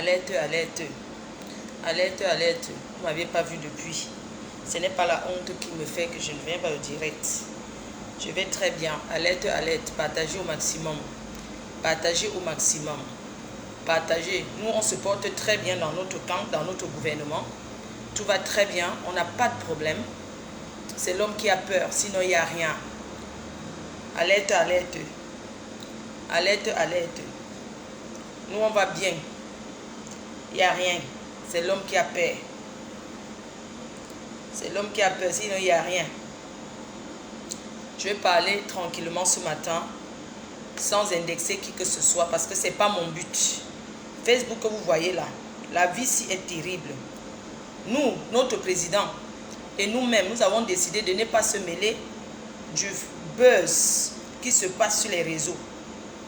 Alerte, alerte. Alerte, alerte. Vous ne m'avez pas vu depuis. Ce n'est pas la honte qui me fait que je ne viens pas au direct. Je vais très bien. Alerte, alerte. Partagez au maximum. Partagez au maximum. Partagez. Nous, on se porte très bien dans notre camp, dans notre gouvernement. Tout va très bien. On n'a pas de problème. C'est l'homme qui a peur. Sinon, il n'y a rien. Alerte, alerte. Alerte, alerte. Nous, on va bien. Il n'y a rien. C'est l'homme qui a peur. C'est l'homme qui a peur. Sinon, il n'y a rien. Je vais parler tranquillement ce matin, sans indexer qui que ce soit, parce que ce n'est pas mon but. Facebook que vous voyez là, la vie ici est terrible. Nous, notre président et nous-mêmes, nous avons décidé de ne pas se mêler du buzz qui se passe sur les réseaux.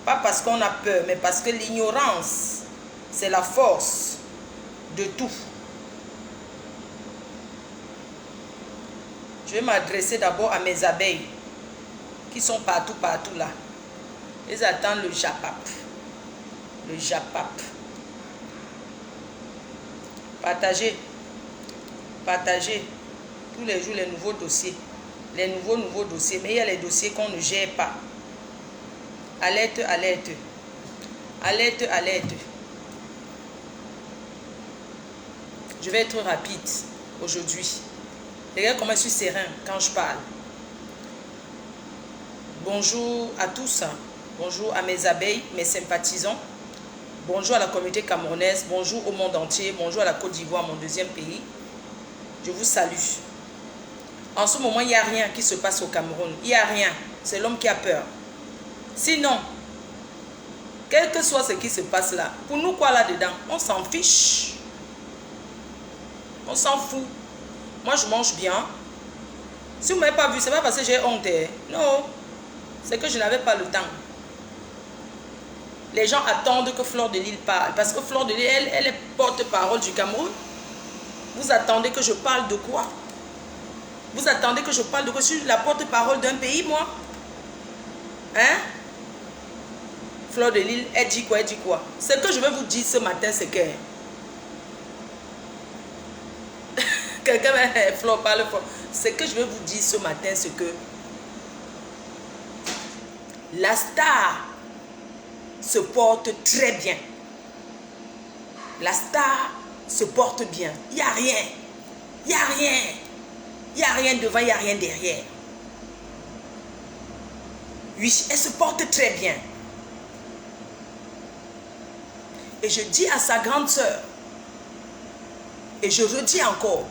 Pas parce qu'on a peur, mais parce que l'ignorance, c'est la force de tout. Je vais m'adresser d'abord à mes abeilles qui sont partout, partout là. Ils attendent le japap. Le japap. Partagez. Partagez. Tous les jours, les nouveaux dossiers. Les nouveaux dossiers. Mais il y a les dossiers qu'on ne gère pas. Alerte, alerte. Alerte, alerte. Je vais être rapide aujourd'hui. Regarde comment je suis serein quand je parle. Bonjour à tous. Bonjour à mes abeilles, mes sympathisants. Bonjour à la communauté camerounaise. Bonjour au monde entier. Bonjour à la Côte d'Ivoire, mon deuxième pays. Je vous salue. En ce moment, il n'y a rien qui se passe au Cameroun. Il n'y a rien. C'est l'homme qui a peur. Sinon, quel que soit ce qui se passe là, pour nous quoi là-dedans? On s'en fiche. On s'en fout. Moi, je mange bien. Si vous ne m'avez pas vu, ce n'est pas parce que j'ai honte. Non. C'est que je n'avais pas le temps. Les gens attendent que Fleur de Lille parle. Parce que Fleur de Lille, elle est porte-parole du Cameroun. Vous attendez que je parle de quoi? Vous attendez que je parle de quoi? Je suis la porte-parole d'un pays, moi. Hein? Fleur de Lille, elle dit quoi? Elle dit quoi? Ce que je vais vous dire ce matin, c'est que... Quelqu'un va... Fleur, parle fort. Ce que je vais vous dire ce matin, c'est que... La star se porte très bien. La star se porte bien. Il n'y a rien. Il n'y a rien. Il n'y a rien devant, il n'y a rien derrière. Oui, elle se porte très bien. Et je dis à sa grande sœur, et je redis encore,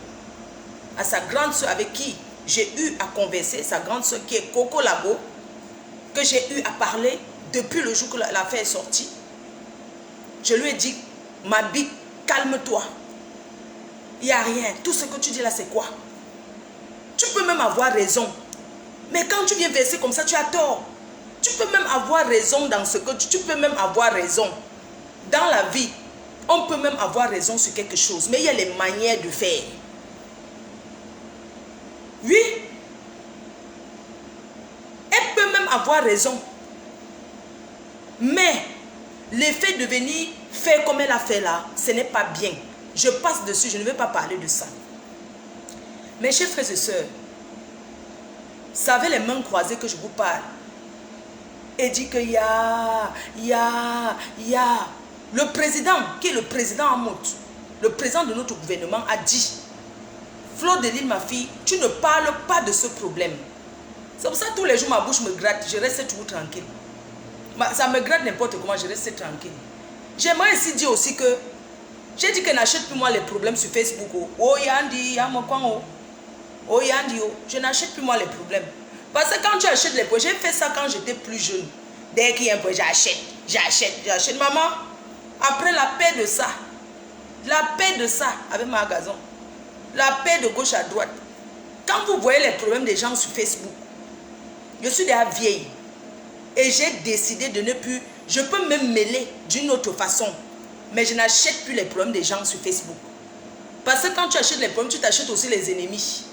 à sa grande sœur avec qui j'ai eu à converser, sa grande sœur qui est Coco Labo, que j'ai eu à parler depuis le jour que l'affaire est sortie. Je lui ai dit, ma bite, calme-toi. Il n'y a rien. Tout ce que tu dis là, c'est quoi? Tu peux même avoir raison. Mais quand tu viens verser comme ça, tu as tort. Tu peux même avoir raison dans ce que tu peux même avoir raison. Dans la vie, on peut même avoir raison sur quelque chose. Mais il y a les manières de faire. Oui. Elle peut même avoir raison. Mais l'effet de venir faire comme elle a fait là, ce n'est pas bien. Je passe dessus, je ne vais pas parler de ça. Mes chers frères et sœurs, savez les mains croisées que je vous parle. Et dit que y a. Le président, qui est le président en mode, le président de notre gouvernement a dit, Fleur de Lille, ma fille, tu ne parles pas de ce problème. C'est pour ça que tous les jours ma bouche me gratte, je reste toujours tranquille. Ça me gratte n'importe comment, je reste tranquille. J'aimerais ici dire aussi que j'ai dit que n'achète plus moi les problèmes sur Facebook. Oh Yandi, oh Yandi, je n'achète plus moi les problèmes. Parce que quand tu achètes les problèmes, j'ai fait ça quand j'étais plus jeune. Dès qu'il y a un problème, j'achète. Maman, après la paix de ça, avec ma gazon, la paix de gauche à droite, quand vous voyez les problèmes des gens sur Facebook, je suis déjà vieille. Et j'ai décidé de ne plus... Je peux me mêler d'une autre façon. Mais je n'achète plus les problèmes des gens sur Facebook. Parce que quand tu achètes les problèmes, tu t'achètes aussi les ennemis.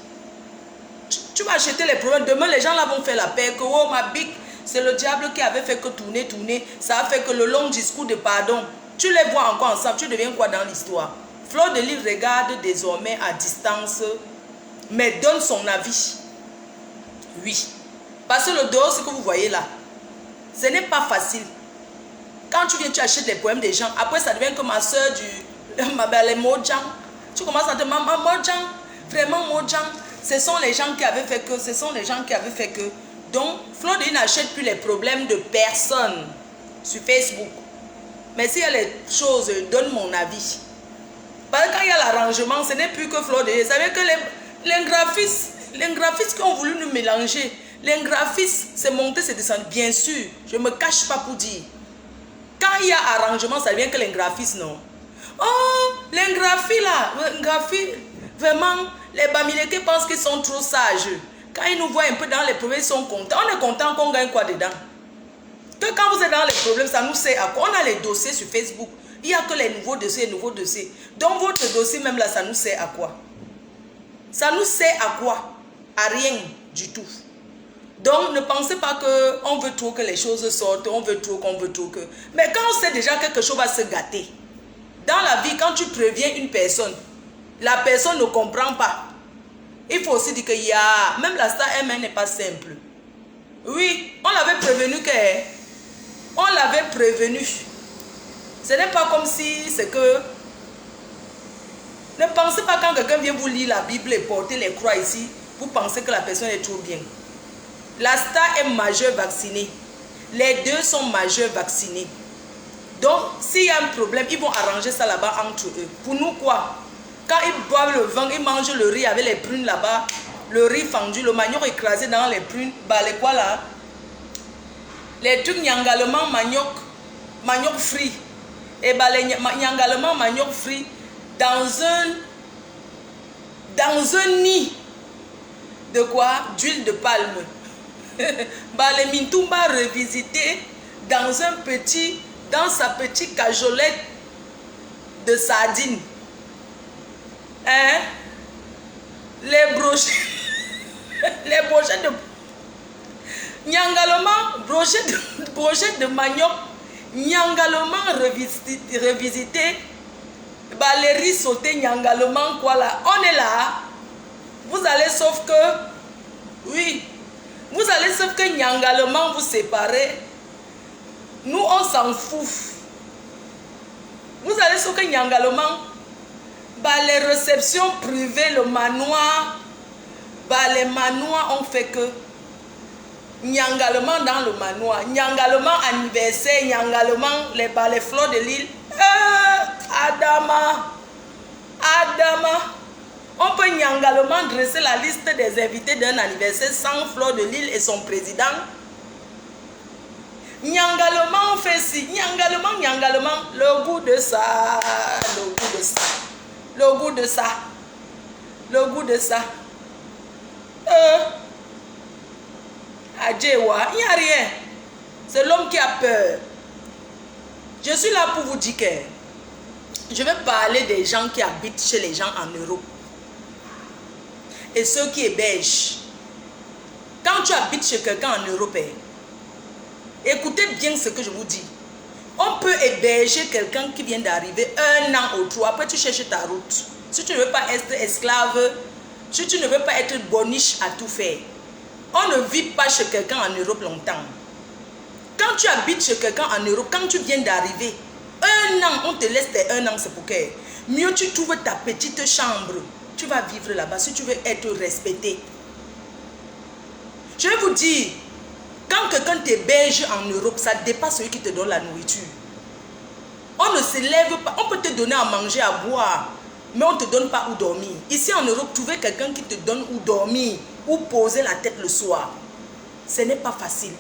Tu vas acheter les problèmes. Demain, les gens là vont faire la paix. Que oh, ma bique, c'est le diable qui avait fait que tourner. Ça a fait que le long discours de pardon. Tu les vois encore ensemble, tu deviens quoi dans l'histoire? Fleur de Lys regarde désormais à distance, mais donne son avis. Oui. Parce que le dehors, ce que vous voyez là, ce n'est pas facile. Quand tu viens, tu achètes les poèmes des gens. Après, ça devient comme ma soeur les Mojang. Tu commences à te dire, maman Mojang, vraiment Mojang. Ce sont les gens qui avaient fait que, ce sont les gens qui avaient fait que. Donc, Fleur de Lys n'achète plus les problèmes de personne sur Facebook. Mais s'il y a les choses, donne mon avis. Parce que quand il y a l'arrangement, ce n'est plus que Fleur de Lys. Vous savez que les graphistes qui ont voulu nous mélanger, les graphistes, c'est monté, c'est descendu. Bien sûr, je ne me cache pas pour dire. Quand il y a arrangement, ça devient que les graphistes, non. Oh, les graphistes là, les graphistes, vraiment, les Bamileke pensent qu'ils sont trop sages. Quand ils nous voient un peu dans les problèmes, ils sont contents. On est content qu'on gagne quoi dedans? Que quand vous êtes dans les problèmes, ça nous sert à quoi? On a les dossiers sur Facebook. Il n'y a que les nouveaux dossiers, les nouveaux dossiers. Donc votre dossier même là, ça nous sert à quoi? Ça nous sert à quoi? À rien du tout. Donc ne pensez pas qu'on veut trop que les choses sortent, on veut trop qu'on veut trop que... Mais quand on sait déjà que quelque chose va se gâter, dans la vie, quand tu préviens une personne, la personne ne comprend pas. Il faut aussi dire que même la star M1 n'est pas simple. Oui, on l'avait prévenu que... On l'avait prévenu. Ce n'est pas comme si c'est que... Ne pensez pas quand quelqu'un vient vous lire la Bible et porter les croix ici, vous pensez que la personne est trop bien. La star est majeure vaccinée. Les deux sont majeurs vaccinés. Donc, s'il y a un problème, ils vont arranger ça là-bas entre eux. Pour nous, quoi? Quand ils boivent le vin, ils mangent le riz avec les prunes là-bas, le riz fendu, le manioc écrasé dans les prunes, bah les quoi là? Les trucs nyangalement manioc frit. Et bah les nyangalement manioc frit dans un nid de quoi? D'huile de palme. Bah les mintumba revisité dans sa petite cajolette de sardines. Hein? Les brochettes de nyangalement, brochette de manioc, nyangalement revisité, bah les riz sautés nyangalement quoi là. On est là. Vous allez sauf que, oui, vous allez sauf que nyangalement vous séparez. Nous on s'en fout. Vous allez sauf que nyangalement, bah les réceptions privées, le manoir, bah les manoirs ont fait que nyangalement dans le manoir, nyangalement anniversaire, nyangalement les Fleurs de Lys. Adama, on peut nyangalement dresser la liste des invités d'un anniversaire sans Fleur de Lys et son président. Nyangalement on fait si, nyangalement, le goût de ça. Adjewa, il n'y a rien. C'est l'homme qui a peur. Je suis là pour vous dire que je vais parler des gens qui habitent chez les gens en Europe. Et ceux qui hébergent. Quand tu habites chez quelqu'un en Europe, écoutez bien ce que je vous dis. On peut héberger quelqu'un qui vient d'arriver 1 an ou 3. Après, tu cherches ta route. Si tu ne veux pas être esclave, si tu ne veux pas être boniche à tout faire, on ne vit pas chez quelqu'un en Europe longtemps. Quand tu habites chez quelqu'un en Europe, quand tu viens d'arriver, 1 an, on te laisse tes 1 an, c'est pour que mieux tu trouves ta petite chambre. Tu vas vivre là-bas si tu veux être respecté. Je vais vous dire, quand quelqu'un t'héberge en Europe, ça dépasse celui qui te donne la nourriture. On ne se lève pas, on peut te donner à manger, à boire, mais on ne te donne pas où dormir. Ici en Europe, trouver quelqu'un qui te donne où dormir, où poser la tête le soir, ce n'est pas facile.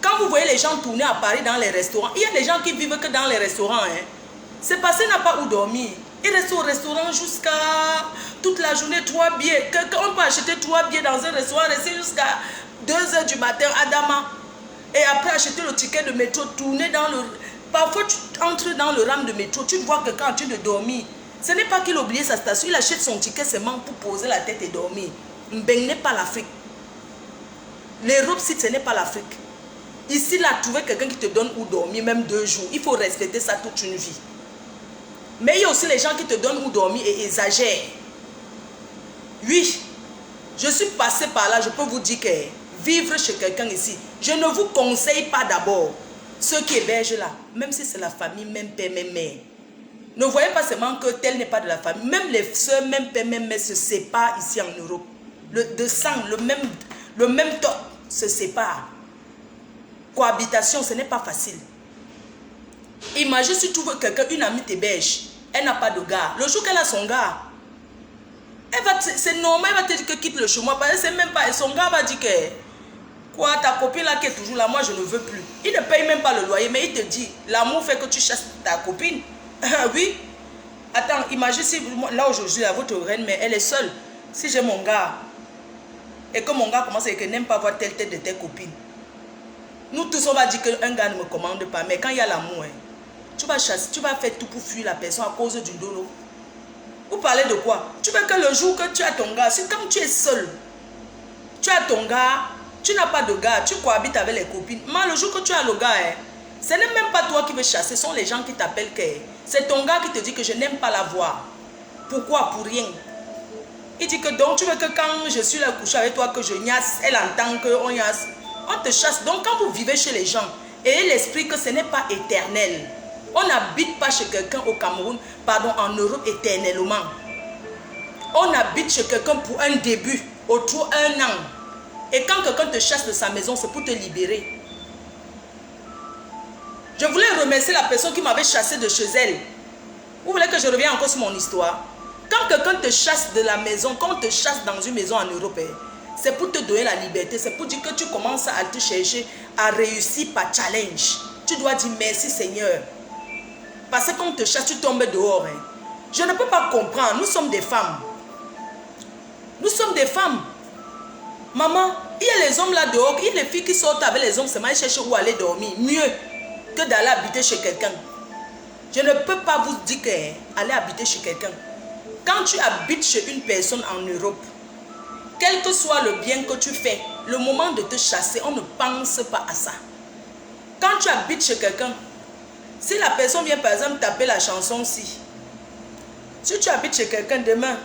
Quand vous voyez les gens tourner à Paris dans les restaurants, il y a des gens qui vivent que dans les restaurants. C'est parce qu'il n'a pas où dormir. Il reste au restaurant jusqu'à toute la journée, 3 billets. On peut acheter 3 billets dans un restaurant, rester jusqu'à 2 h du matin à Dama. Et après acheter le ticket de métro, tourner dans le... Parfois tu entres dans le ram de métro, tu vois quelqu'un en train de dormir. Ce n'est pas qu'il a oublié sa station, il achète son ticket seulement pour poser la tête et dormir. Mbeng n'est pas l'Afrique. L'Europe, si ce n'est pas l'Afrique. Ici, là, trouver quelqu'un qui te donne où dormir, même 2 jours. Il faut respecter ça toute une vie. Mais il y a aussi les gens qui te donnent où dormir et exagèrent. Oui, je suis passé par là, je peux vous dire que vivre chez quelqu'un ici, je ne vous conseille pas d'abord ceux qui hébergent là, même si c'est la famille, même père, même mère. Ne voyez pas seulement que tel n'est pas de la famille, même les soeurs, même père, même mère se séparent ici en Europe. De sang, le même top se sépare. Cohabitation, ce n'est pas facile. Imagine si tu veux quelqu'un, une amie t'héberge, elle n'a pas de gars. Le jour qu'elle a son gars, c'est normal, elle va te dire que quitte le chez moi, parce que c'est même pas, son gars va dire que, quoi, ta copine là qui est toujours là, moi je ne veux plus. Il ne paye même pas le loyer, mais il te dit, l'amour fait que tu chasses ta copine. Oui. Attends, imagine si, là aujourd'hui, votre reine, mais elle est seule. Si j'ai mon gars, et que mon gars commence et que n'aime pas voir telle tête de tes copines. Nous tous, on va dire qu'un gars ne me commande pas, mais quand il y a l'amour, tu vas chasser, tu vas faire tout pour fuir la personne à cause du dolo. Vous parlez de quoi? Tu veux que le jour que tu as ton gars, c'est comme tu es seul. Tu as ton gars, tu n'as pas de gars, tu cohabites avec les copines. Mais le jour que tu as le gars, ce n'est même pas toi qui veux chasser, ce sont les gens qui t'appellent. C'est ton gars qui te dit que je n'aime pas la voir. Pourquoi? Pour rien. Il dit que donc tu veux que quand je suis là couché avec toi, que je niasse, elle entend qu'on niasse. On te chasse. Donc quand vous vivez chez les gens, ayez l'esprit que ce n'est pas éternel. On n'habite pas chez quelqu'un au Cameroun, pardon, en Europe éternellement. On habite chez quelqu'un pour un début, autour d'un an. Et quand quelqu'un te chasse de sa maison, c'est pour te libérer. Je voulais remercier la personne qui m'avait chassé de chez elle. Vous voulez que je revienne encore sur mon histoire? Quand quelqu'un te chasse de la maison, quand on te chasse dans une maison en Europe, c'est pour te donner la liberté. C'est pour dire que tu commences à te chercher, à réussir par challenge. Tu dois dire merci Seigneur. Parce que quand on te chasse, tu tombes dehors. Je ne peux pas comprendre. Nous sommes des femmes. Nous sommes des femmes. Maman, il y a les hommes là dehors. Il y a les filles qui sortent avec les hommes seulement, ils cherchent où aller dormir. Mieux que d'aller habiter chez quelqu'un. Je ne peux pas vous dire qu'aller habiter chez quelqu'un. Quand tu habites chez une personne en Europe, quel que soit le bien que tu fais, le moment de te chasser, on ne pense pas à ça. Quand tu habites chez quelqu'un, si la personne vient par exemple taper la chanson si tu habites chez quelqu'un demain,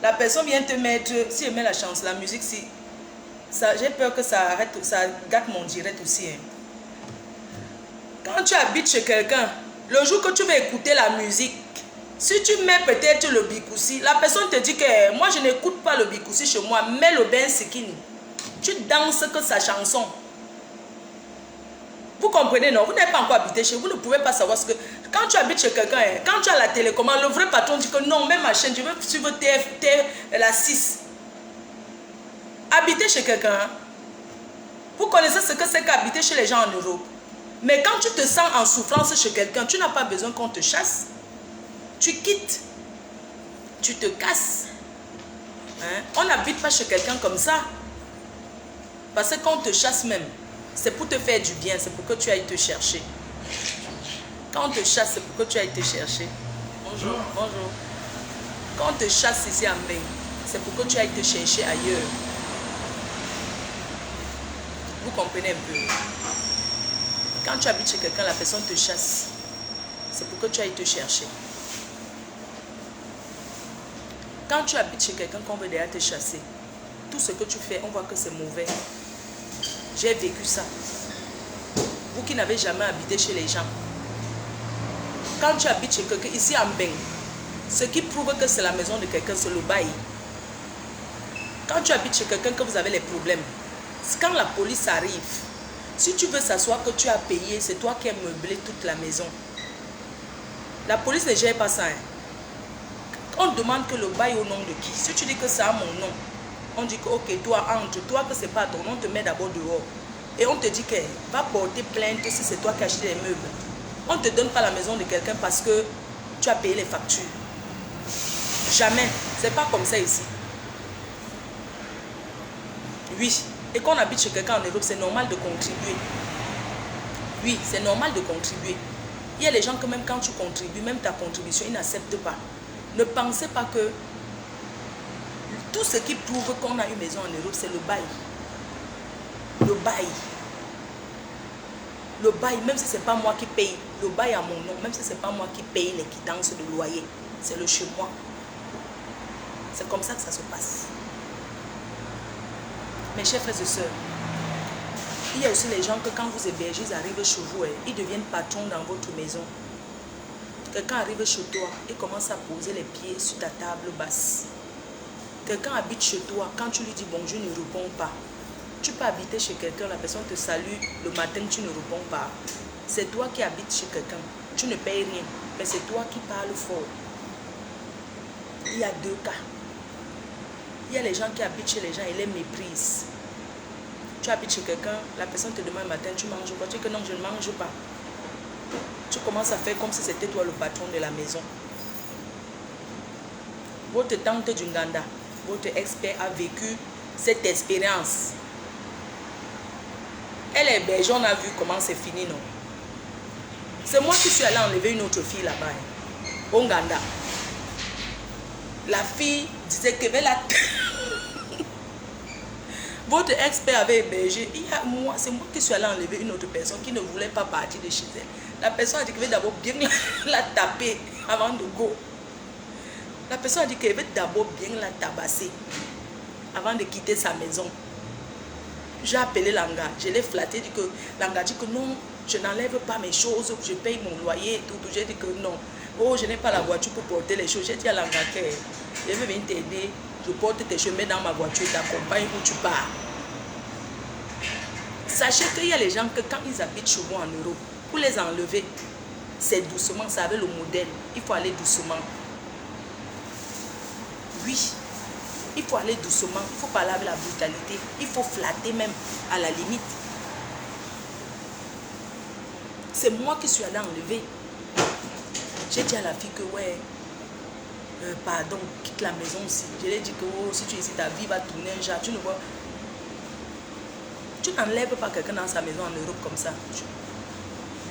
la personne vient te mettre, si elle met la chanson, la musique si, j'ai peur que ça arrête, ça gâte mon direct aussi. Quand tu habites chez quelqu'un, le jour que tu vas écouter la musique, si tu mets peut-être le bikoussi, la personne te dit que moi je n'écoute pas le bikoussi chez moi, mets le ben sikini. Tu danses que sa chanson. Vous comprenez, non? Vous n'avez pas encore habité chez vous, vous ne pouvez pas savoir ce que... Quand tu habites chez quelqu'un, quand tu as la télécommande, le vrai patron dit que non, même ma chaîne, je veux suivre la 6. Habiter chez quelqu'un, vous connaissez ce que c'est qu'habiter chez les gens en Europe. Mais quand tu te sens en souffrance chez quelqu'un, tu n'as pas besoin qu'on te chasse. Tu quittes. Tu te casses. On n'habite pas chez quelqu'un comme ça. Parce que quand on te chasse même, c'est pour te faire du bien, c'est pour que tu ailles te chercher. Quand on te chasse, c'est pour que tu ailles te chercher. Bonjour, bonjour. Quand on te chasse ici à Mbeng, c'est pour que tu ailles te chercher ailleurs. Vous comprenez un peu? Quand tu habites chez quelqu'un, la personne te chasse. C'est pour que tu ailles te chercher. Quand tu habites chez quelqu'un qu'on veut déjà te chasser, tout ce que tu fais, on voit que c'est mauvais. J'ai vécu ça. Vous qui n'avez jamais habité chez les gens. Quand tu habites chez quelqu'un, ici en Mbeng, ce qui prouve que c'est la maison de quelqu'un, c'est le bail. Quand tu habites chez quelqu'un, que vous avez les problèmes, quand la police arrive, si tu veux s'asseoir que tu as payé, c'est toi qui as meublé toute la maison. La police ne gère pas ça. On demande que le bail au nom de qui? Si tu dis que c'est à mon nom, on dit que ok, toi entre, toi que c'est pas ton nom, on te met d'abord dehors. Et on te dit que va porter plainte si c'est toi qui as acheté les meubles. On ne te donne pas la maison de quelqu'un parce que tu as payé les factures. Jamais. C'est pas comme ça ici. Oui. Et quand on habite chez quelqu'un en Europe, c'est normal de contribuer. Oui, c'est normal de contribuer. Il y a les gens que même quand tu contribues, même ta contribution, ils n'acceptent pas. Ne pensez pas que tout ce qui prouve qu'on a une maison en Europe, c'est le bail. Le bail. Le bail, même si ce n'est pas moi qui paye, le bail à mon nom, même si ce n'est pas moi qui paye les quittances de loyer, c'est le chez moi. C'est comme ça que ça se passe. Mes chers frères et sœurs, il y a aussi les gens que quand vous hébergez, ils arrivent chez vous, ils deviennent patrons dans votre maison. Quelqu'un arrive chez toi et commence à poser les pieds sur ta table basse. Quelqu'un habite chez toi, quand tu lui dis bonjour, il ne répond pas. Tu peux habiter chez quelqu'un, la personne te salue, le matin tu ne réponds pas. C'est toi qui habites chez quelqu'un, tu ne payes rien, mais c'est toi qui parles fort. Il y a deux cas. Il y a les gens qui habitent chez les gens et les méprisent. Tu habites chez quelqu'un, la personne te demande le matin, tu manges quoi? Tu dis que non, je ne mange pas. Tu commences à faire comme si c'était toi le patron de la maison. Votre tante d'Unganda, votre expert a vécu cette expérience. Elle est belge, on a vu comment c'est fini, non? C'est moi qui suis allée enlever une autre fille là-bas, au Ouganda. La fille disait que votre expert avait hébergé. C'est moi qui suis allée enlever une autre personne qui ne voulait pas partir de chez elle. La personne a dit qu'elle veut d'abord bien la taper avant de go. La personne a dit qu'elle veut d'abord bien la tabasser avant de quitter sa maison. J'ai appelé Langa, je l'ai flatté, dit que Langa dit que non, je n'enlève pas mes choses, je paye mon loyer et tout. J'ai dit que non, oh, je n'ai pas la voiture pour porter les choses. J'ai dit à Langa que je vais venir t'aider, je porte tes chemins dans ma voiture, t'accompagne où tu pars. Sachez qu'il y a les gens que quand ils habitent chez vous en Europe, pour les enlever, c'est doucement, ça avec le modèle, il faut aller doucement. Oui. Il faut aller doucement, il faut parler avec la brutalité, il faut flatter même à la limite. C'est moi qui suis allée enlever. J'ai dit à la fille que ouais, pardon, quitte la maison aussi. Je lui ai dit que oh, si tu es ici, ta vie va tourner un genre. Tu ne vois, tu n'enlèves pas quelqu'un dans sa maison en Europe comme ça.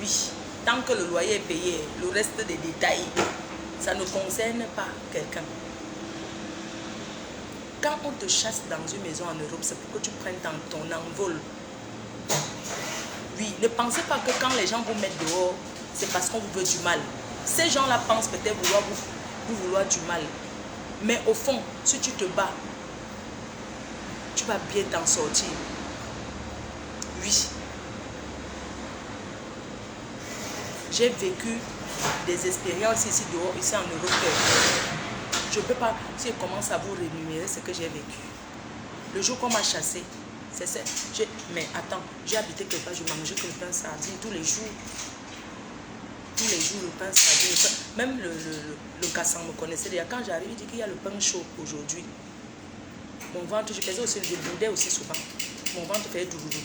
Oui, tant que le loyer est payé, le reste des détails, ça ne concerne pas quelqu'un. Quand on te chasse dans une maison en Europe, c'est pour que tu prennes ton envol. Oui, ne pensez pas que quand les gens vous mettent dehors, c'est parce qu'on vous veut du mal. Ces gens-là pensent peut-être vouloir du mal. Mais au fond, si tu te bats, tu vas bien t'en sortir. Oui. J'ai vécu des expériences ici dehors, ici en Europe. Je ne peux pas, si je commence à vous rémunérer ce que j'ai vécu. Le jour qu'on m'a chassé, c'est ça. Mais attends, j'ai habité quelque part, je mangeais que le pain sardine tous les jours. Tous les jours, le pain sardine. Même le cassant me connaissait déjà. Quand j'arrive, il dit qu'il y a le pain chaud aujourd'hui. Mon ventre, je faisais aussi, je boudais aussi souvent. Mon ventre faisait doudou.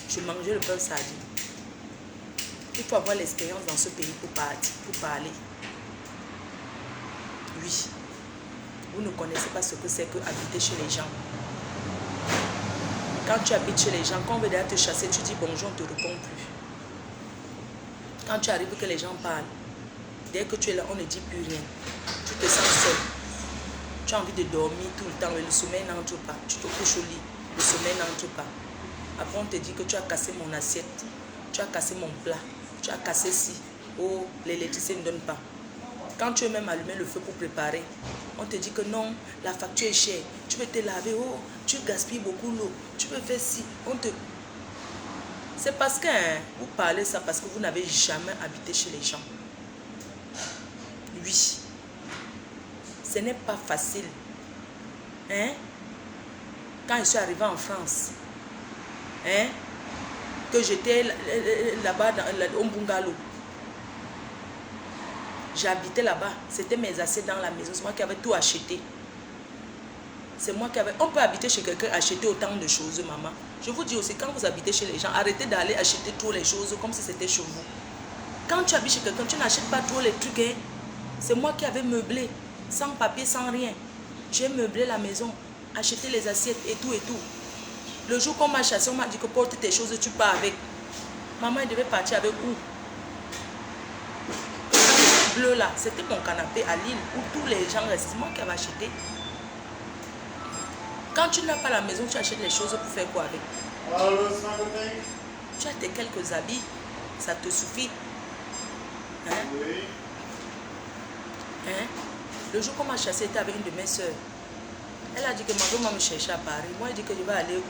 Je mangeais le pain sardine. Il faut avoir l'expérience dans ce pays pour parler. Oui, vous ne connaissez pas ce que c'est que habiter chez les gens. Quand tu habites chez les gens, quand on veut déjà te chasser, tu dis bonjour, on ne te répond plus. Quand tu arrives que les gens parlent, dès que tu es là, on ne dit plus rien. Tu te sens seul. Tu as envie de dormir tout le temps, mais le sommeil n'entre pas. Tu te couches au lit, le sommeil n'entre pas. Après, on te dit que tu as cassé mon assiette, tu as cassé mon plat, tu as cassé ci. Oh, l'électricité ne donne pas. Quand tu veux même allumer le feu pour préparer, on te dit que non, la facture est chère. Tu veux te laver, oh, tu gaspilles beaucoup l'eau. Tu veux faire ci. C'est parce que vous parlez ça parce que vous n'avez jamais habité chez les gens. Oui. Ce n'est pas facile. Hein? Quand je suis arrivée en France, hein? Que j'étais là-bas au bungalow. J'habitais là-bas. C'était mes assiettes dans la maison. C'est moi qui avais tout acheté. C'est moi qui avais... On peut habiter chez quelqu'un, acheter autant de choses, maman. Je vous dis aussi, quand vous habitez chez les gens, arrêtez d'aller acheter toutes les choses comme si c'était chez vous. Quand tu habites chez quelqu'un, tu n'achètes pas tous les trucs. Hein? C'est moi qui avais meublé. Sans papier, sans rien. J'ai meublé la maison. Acheté les assiettes et tout et tout. Le jour qu'on m'a chassé, on m'a dit que porte tes choses, tu pars avec. Maman, elle devait partir avec où? Bleu là, c'était mon canapé à Lille où tous les gens restent. C'est moi qui avais acheté. Quand tu n'as pas la maison, tu achètes les choses pour faire quoi avec? Tu as tes quelques habits. Ça te suffit? Hein? Oui. Hein? Le jour qu'on m'a chassé, était avec une de mes soeurs. Elle a dit que ma maman me chercher à Paris. Moi, elle dit que je vais aller où?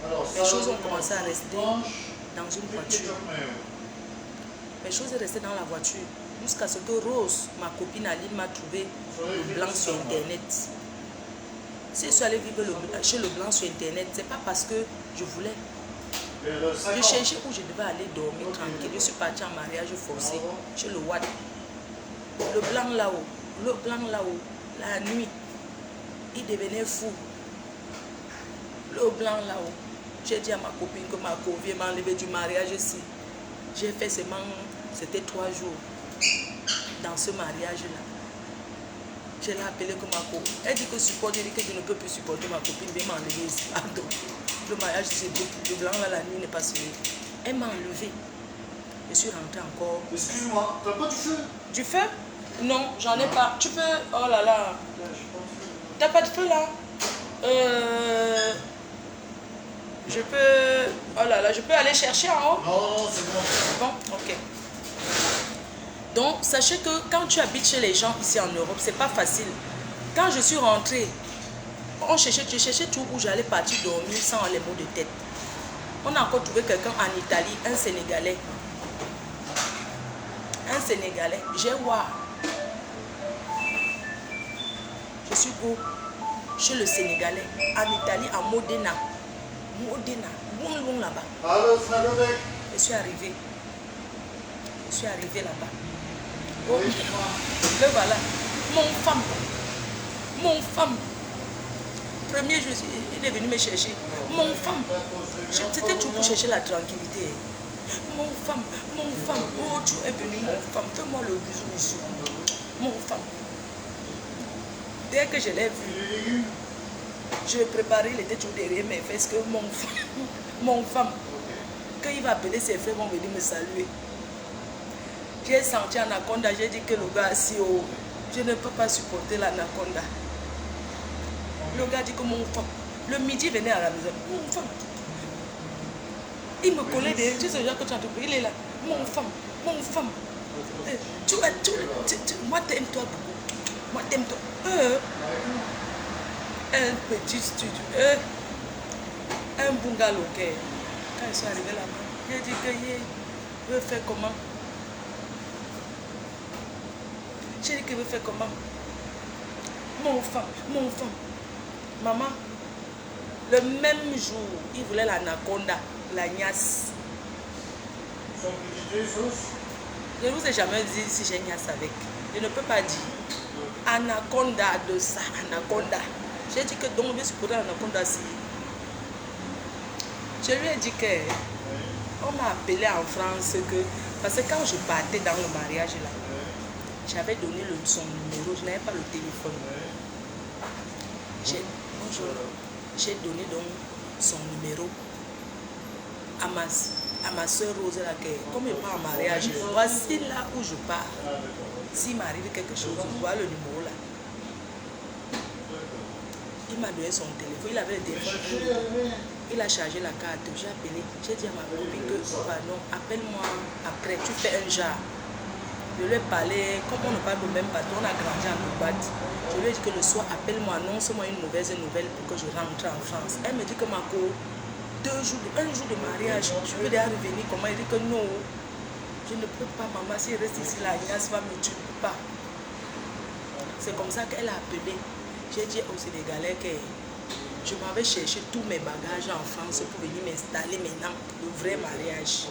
Alors, Les choses ont commencé à rester dans une voiture. mayo. Les choses sont restées dans la voiture. Jusqu'à ce que Rose, ma copine Aline, m'a trouvé le blanc sur Internet. Si je suis allée vivre chez le blanc sur Internet, c'est pas parce que je voulais. Je cherchais où je devais aller dormir tranquille. Je suis partie en mariage forcé chez le Wad. Le blanc là-haut, la nuit, il devenait fou. Le blanc là-haut. J'ai dit à ma copine que ma copine m'a enlevé du mariage ici. J'ai fait seulement, c'était 3 jours dans ce mariage-là. Je l'ai appelé comme ma copine. Elle dit que supporte, elle dit que je ne peux plus supporter ma copine, viens m'enlever ici. Pardon. Le mariage, c'est beau. Le blanc là, la nuit n'est pas souillée. Elle m'a enlevé. Je suis rentrée encore. Excuse-moi, tu n'as pas du feu? Du feu? Non, j'en ai pas. Tu peux. Oh là là. T'as pas de feu là? Je peux. Oh là là, je peux aller chercher en haut? Non, c'est bon. Bon, ok. Donc, sachez que quand tu habites chez les gens ici en Europe, c'est pas facile. Quand je suis rentrée, je cherchais tout où j'allais partir dormir sans les maux de tête. On a encore trouvé quelqu'un en Italie, un Sénégalais. Un Sénégalais. J'ai voir. Je suis go chez le Sénégalais, en Italie, à Modena. Modena, loin là-bas. Allô, Snagobek. Je suis arrivée. Je suis arrivée là-bas. Oh, Oui, le voilà. Mon femme. Premier jour, il est venu me chercher. Mon femme. C'était tout pour chercher la tranquillité. Mon femme. Oh, tu es venu, mon femme. Fais-moi le bisou ici. Mon femme. Dès que je l'ai vu, je préparais, il était toujours derrière mes fesses que mon femme, quand il va appeler ses frères, vont venir me saluer. J'ai senti Anaconda, j'ai dit que le gars assis haut, je ne peux pas supporter l'Anaconda. Le gars dit que mon femme, le midi venait à la maison, mon femme. Il me collait derrière, tu sais déjà que tu as tout, il est là, mon femme. Moi t'aime toi beaucoup, moi t'aime toi. Un petit studio, un bungalow. Quand je suis arrivée là-bas, j'ai dit que je veux faire comment? J'ai dit que je veux faire comment? Mon femme. Maman, le même jour, il voulait l'anaconda, la gnasse. Je ne vous ai jamais dit si j'ai gnasse avec. Je ne peux pas dire. Anaconda de ça, anaconda. J'ai dit que donc je suis pour l'anaconda si. Je lui ai dit que on m'a appelé en France que parce que quand je partais dans le mariage là, j'avais donné son numéro, je n'avais pas le téléphone. J'ai donné donc son numéro à ma soeur Rose là, comme je pars en mariage, voici là où je pars. S'il m'arrive quelque chose, je vois le numéro là. Il m'a donné son téléphone, il avait le téléphone. Il a chargé la carte, j'ai appelé. J'ai dit à ma copine que, pardon, appelle-moi après, tu fais un genre. Je lui ai parlé, comme on ne parle au même bateau, on a grandi en Nougat. Je lui ai dit que le soir, appelle-moi, annonce-moi une mauvaise nouvelle pour que je rentre en France. Elle me dit que Marco, un jour de mariage, je veux déjà revenir. Comment? Elle dit que non, je ne peux pas, maman, si elle reste ici, la niasse va me tuer, pas. C'est comme ça qu'elle a appelé. J'ai dit au Sénégalais que je m'avais cherché tous mes bagages en France pour venir m'installer maintenant, le vrai mariage.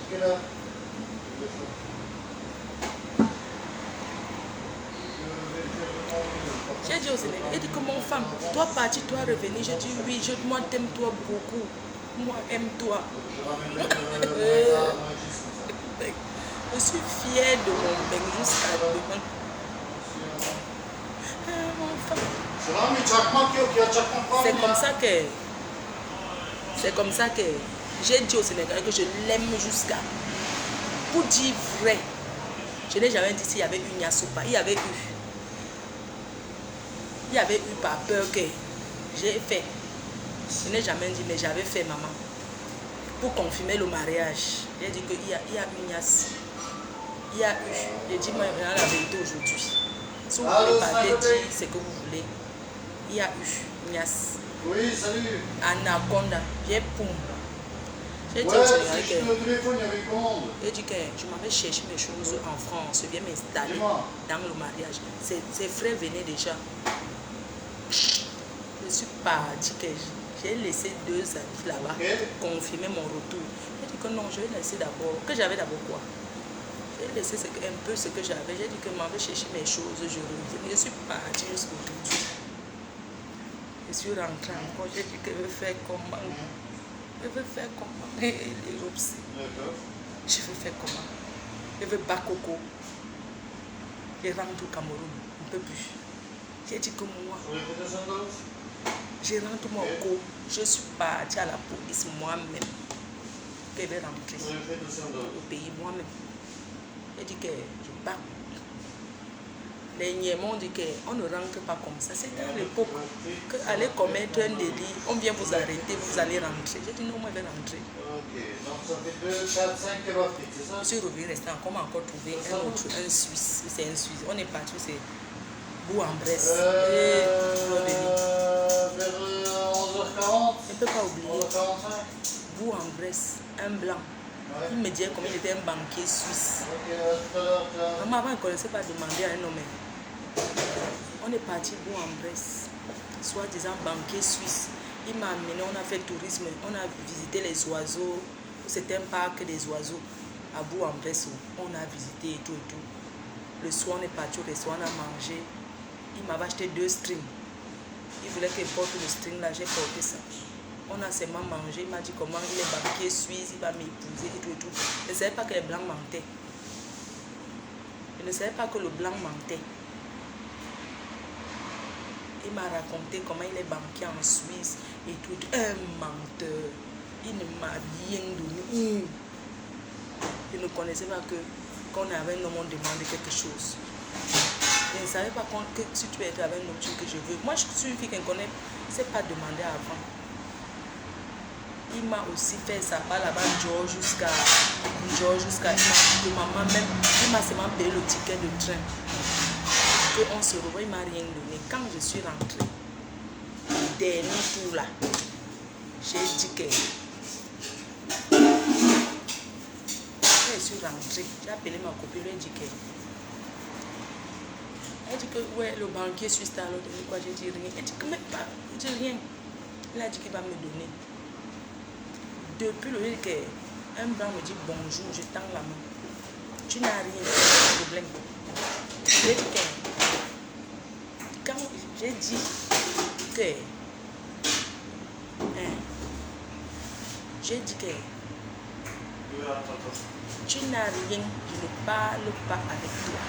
J'ai dit au Sénégal, il dit que mon femme, toi parti, toi revenir. J'ai dit oui, moi t'aime toi beaucoup. Moi aime toi. Je suis fière de mon mec jusqu'à demain. Mon femme. C'est comme ça que j'ai dit au Sénégal que je l'aime jusqu'à. Pour dire vrai, je n'ai jamais dit s'il y avait eu Nias ou pas. Il y avait eu par peur que j'ai fait. Je n'ai jamais dit, mais j'avais fait, maman. pour confirmer le mariage. J'ai dit qu'il y a une niasse. Il y a eu. J'ai dit, moi, la vérité aujourd'hui. Si vous voulez parler, dire ce que vous voulez. Il y a eu une niasse. Oui, salut. Anaconda. J'ai poum. J'ai dit, Ouais, c'est juste le téléphone, il y avait une commande. j'ai dit que je m'avais cherché mes choses en France. Je viens m'installer dans le mariage. Ses frères venaient déjà. Je suis partie que j'ai laissé 2 amis là-bas confirmer mon retour. J'ai dit que non, je vais laisser d'abord. Que j'avais d'abord quoi? J'ai laissé un peu ce que j'avais. J'ai dit que je m'avais cherché mes choses. Je reviens. Je suis partie jusqu'aujourd'hui. Je suis rentrée encore. J'ai dit que je vais faire comment? Je vais faire comment? Les Ropsi. Je vais faire comment? Je vais Bakoko. Je rentre au Cameroun. On ne peut plus. J'ai dit que moi. Je rentre moi au co. Je suis partie à la police moi-même. Que je vais rentrer au pays moi-même. J'ai dit que je bats. Les Niémons dit qu'on ne rentre pas comme ça. C'était à l'époque qu'aller commettre un délit, on vient vous arrêter, vous allez rentrer. J'ai dit non, moi je vais rentrer. Ok, donc ça fait 2, 4, 5 kebab frites, c'est ça? Je suis revenu rester encore trouvé un autre, un Suisse. C'est un Suisse. On est parti, c'est Bourg-en-Bresse. Vers 11h40. Je ne peux pas oublier. 11h45. Bourg-en-Bresse, un blanc. Ouais. Il me disait comme il était un banquier suisse. Ok, tout à l'heure. Maman, avant, elle ne connaissait pas demander à un homme. On est parti Bourg-en-Bresse, soi-disant banquier suisse. Il m'a amené, on a fait tourisme, on a visité les oiseaux. C'était un parc des oiseaux à Bourg-en-Bresse. On a visité et tout et tout. Le soir, on est parti au restaurant, on a mangé. Il m'avait acheté 2 strings. Il voulait qu'il porte le string là, j'ai porté ça. On a seulement mangé. Il m'a dit comment il est banquier suisse, il va m'épouser et tout et tout. Je ne savais pas que les blancs mentaient. Je ne savais pas que le blanc mentait. Il m'a raconté comment il est banquier en Suisse et tout. Un menteur. Il ne m'a rien donné. Je ne connaissais pas que quand on est avec un homme, on demande quelque chose. Je ne savais pas que si tu es avec un homme que je veux. Moi, je suis une fille qui ne connaît, ne sait pas demander avant. Il m'a aussi fait ça par là-bas, George jusqu'à maman même. Il m'a seulement payé le ticket de train. On se revoit, il ne m'a rien donné. Quand je suis rentrée, le dernier tour là, j'ai dit que je suis rentrée. J'ai appelé ma copine, lui ai dit que ouais, le banquier suisse t'a donné quoi? J'ai dit rien. Elle dit que même pas, je dis rien. Il a dit qu'il va me donner. Depuis le jour qu'un blanc me dit bonjour, je tends la main. Tu n'as rien, pas de problème. J'ai dit que quand j'ai dit que tu n'as rien, je ne parle pas avec toi.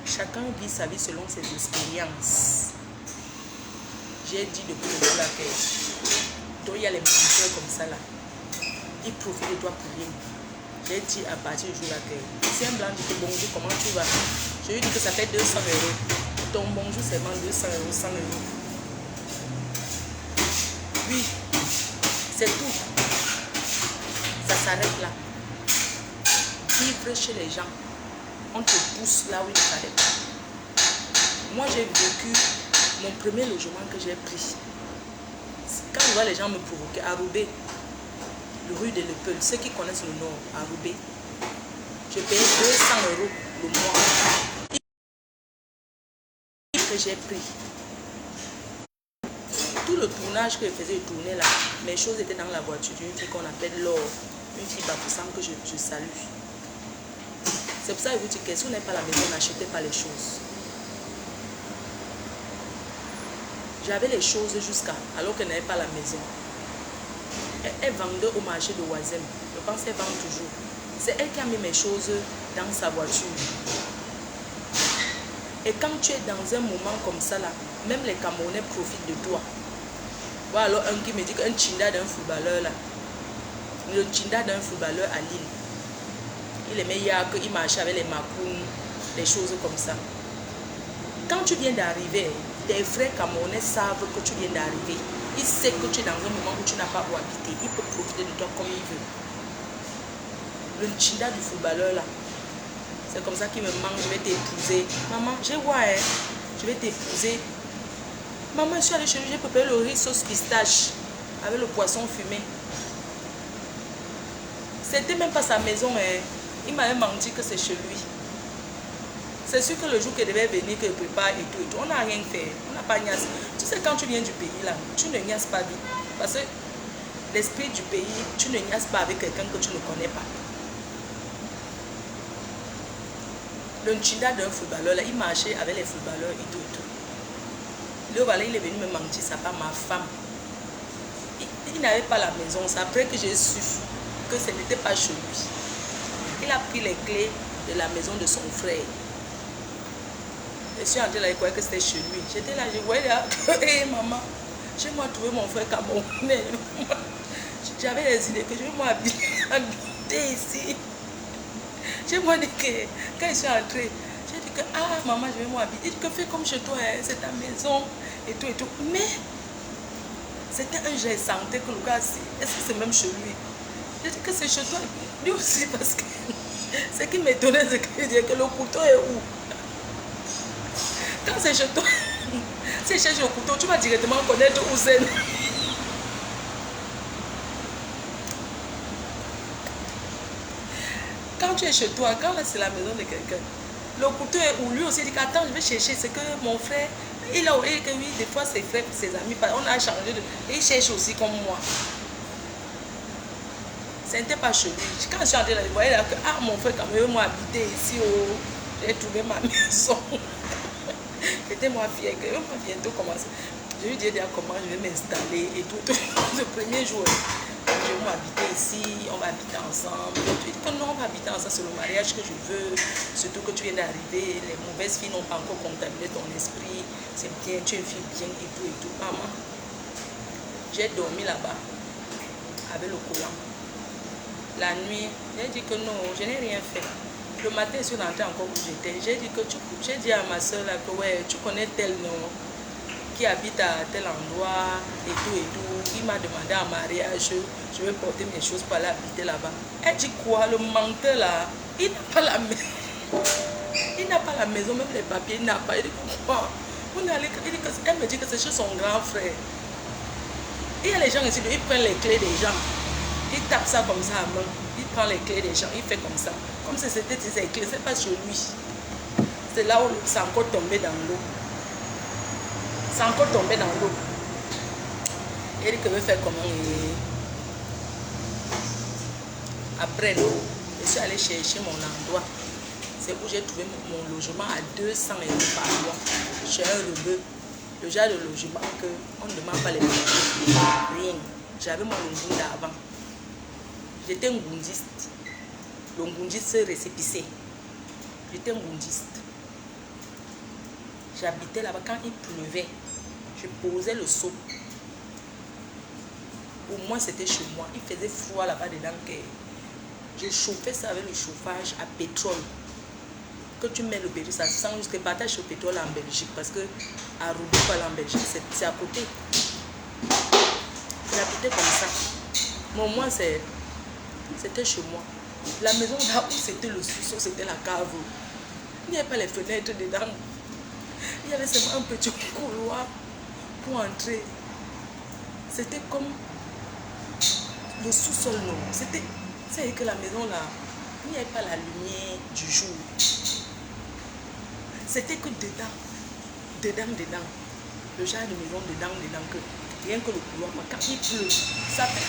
Chacun vit sa vie selon ses expériences. J'ai dit depuis le jour là que toi, il y a les menteurs comme ça là. Ils profitent de toi pour rien. J'ai dit à partir du jour là que si un blanc dit que bonjour, comment tu vas? Je lui dis que ça fait 200 €. Ton bonjour c'est seulement 200 €, 100 €. Oui, c'est tout. Ça s'arrête là. Vivre chez les gens, on te pousse là où il ne fallait pas. Moi j'ai vécu mon premier logement que j'ai pris. Quand je vois les gens me provoquer, à Roubaix, le rue de l'Epeul, ceux qui connaissent le nord, à Roubaix, je payais 200 € le mois. Que j'ai pris. Tout le tournage que je faisais, je tournais là. Mes choses étaient dans la voiture d'une fille qu'on appelle Laure, une fille baptiste que je salue. C'est pour ça que je vous dis que si vous n'avez pas la maison, n'achetez pas les choses. J'avais les choses jusqu'à, alors qu'elle n'avait pas la maison. Elle vendait au marché de Oisem. Je pense qu'elle vend toujours. C'est elle qui a mis mes choses dans sa voiture. Et quand tu es dans un moment comme ça, là, même les Camerounais profitent de toi. Voilà alors un qui me dit qu'un tchinda d'un footballeur, là, le tchinda d'un footballeur à Lille, il aimait Yak, il marchait avec les macounes, les choses comme ça. Quand tu viens d'arriver, tes frères camerounais savent que tu viens d'arriver. Il sait que tu es dans un moment où tu n'as pas où habiter. Il peut profiter de toi comme il veut. Le Nchinda du footballeur là, c'est comme ça qu'il me manque, je vais t'épouser. Maman, j'ai ouais, hein? Je vais t'épouser. Maman, je suis allée chez lui, j'ai préparé le riz sauce pistache avec le poisson fumé. C'était même pas sa maison, hein. Il m'avait menti que c'est chez lui. C'est sûr que le jour qu'il devait venir, qu'il prépare et tout, on n'a rien fait. On n'a pas niasse. Tu sais, quand tu viens du pays là, tu ne niasses pas vite. Parce que l'esprit du pays, tu ne niasses pas avec quelqu'un que tu ne connais pas. Le Nchinda d'un footballeur, là, il marchait avec les footballeurs et tout et tout. Le voilà, il est venu me mentir, ça pas ma femme. Il n'avait pas la maison. C'est après que j'ai su que ce n'était pas chez lui. Il a pris les clés de la maison de son frère. Je suis entrée là, il croyait que c'était chez lui. J'étais là, je voyais là, hé maman, j'ai moi trouvé mon frère camerounais. J'avais les idées que je vais moi habiter ici. J'ai moi dit que quand je suis entrée, j'ai dit que ah maman, je vais moi habiter. Il dit que fais comme chez toi, hein, c'est ta maison et tout et tout. Mais c'était un j'ai senti que le gars, est-ce que c'est même chez lui? J'ai dit que c'est chez toi. Lui aussi parce que ce qui m'étonnait, c'est qu'il disait que le couteau est où? Quand c'est chez toi, si je cherche le couteau, tu vas directement connaître où c'est. Quand tu es chez toi, quand c'est la maison de quelqu'un, le couteau est où? Lui aussi dit qu'attends, je vais chercher. C'est que mon frère, il a oublié que oui, des fois ses frères, ses amis, on a changé de. Et il cherche aussi comme moi. Ce n'était pas chez lui. Quand je suis entrée là, je voyais là que ah, mon frère, quand même, moi habiter ici, oh, j'ai trouvé ma maison. J'étais moi fière que on va bientôt commencer. Je lui ai dit déjà comment je vais m'installer et tout. Le premier jour, je vais m'habiter ici, on va habiter ensemble. Tu dis que non, on va habiter ensemble, c'est le mariage que je veux. Surtout que tu viens d'arriver, les mauvaises filles n'ont pas encore contaminé ton esprit. C'est bien, tu es une fille bien et tout et tout. Maman, j'ai dormi là-bas avec le collant. La nuit, j'ai dit que non, je n'ai rien fait. Le matin, je suis rentrée encore où j'étais. J'ai dit que j'ai dit à ma soeur là que ouais, tu connais tel nom qui habite à tel endroit et tout et tout. Il m'a demandé en mariage, je vais porter mes choses pour aller habiter là-bas. Elle dit quoi? Le menteur là, il n'a pas la maison. Il n'a pas la maison, même les papiers, il n'a pas. Il dit quoi? Elle me dit que c'est chez son grand frère. Il y a les gens ici, ils prennent les clés des gens. Il tape ça comme ça à main. Il prend les clés des gens, il fait comme ça. Comme si c'était ses clés, c'est pas sur lui. C'est là où c'est encore tombé dans l'eau. C'est encore tombé dans l'eau. Il dit que je vais faire comment. Après l'eau, je suis allée chercher mon endroit. C'est où j'ai trouvé mon logement à 200 € par mois. Chez un rebeu. Le genre de logement qu'on ne demande pas les papiers. Rien. J'avais mon logement d'avant. J'étais un goundiste. Le goundiste récépissé. J'étais un goundiste. J'habitais là-bas quand il pleuvait. Je posais le seau. Au moins c'était chez moi. Il faisait froid là-bas dedans. Je chauffais ça avec le chauffage à pétrole. Que tu mets le pétrole, ça sent jusqu'à partage au pétrole en Belgique. Parce que à Roubaix, pas en Belgique, c'est à côté. J'habitais comme ça. Mais au moins c'était chez moi. La maison là où c'était le sous-sol, c'était la cave. Il n'y avait pas les fenêtres dedans. Il y avait seulement un petit couloir pour entrer. C'était comme le sous-sol, non. C'est que la maison là, il n'y avait pas la lumière du jour. C'était que dedans. Le genre de maison dedans, que rien que le couloir. Quand il pleut, ça fait.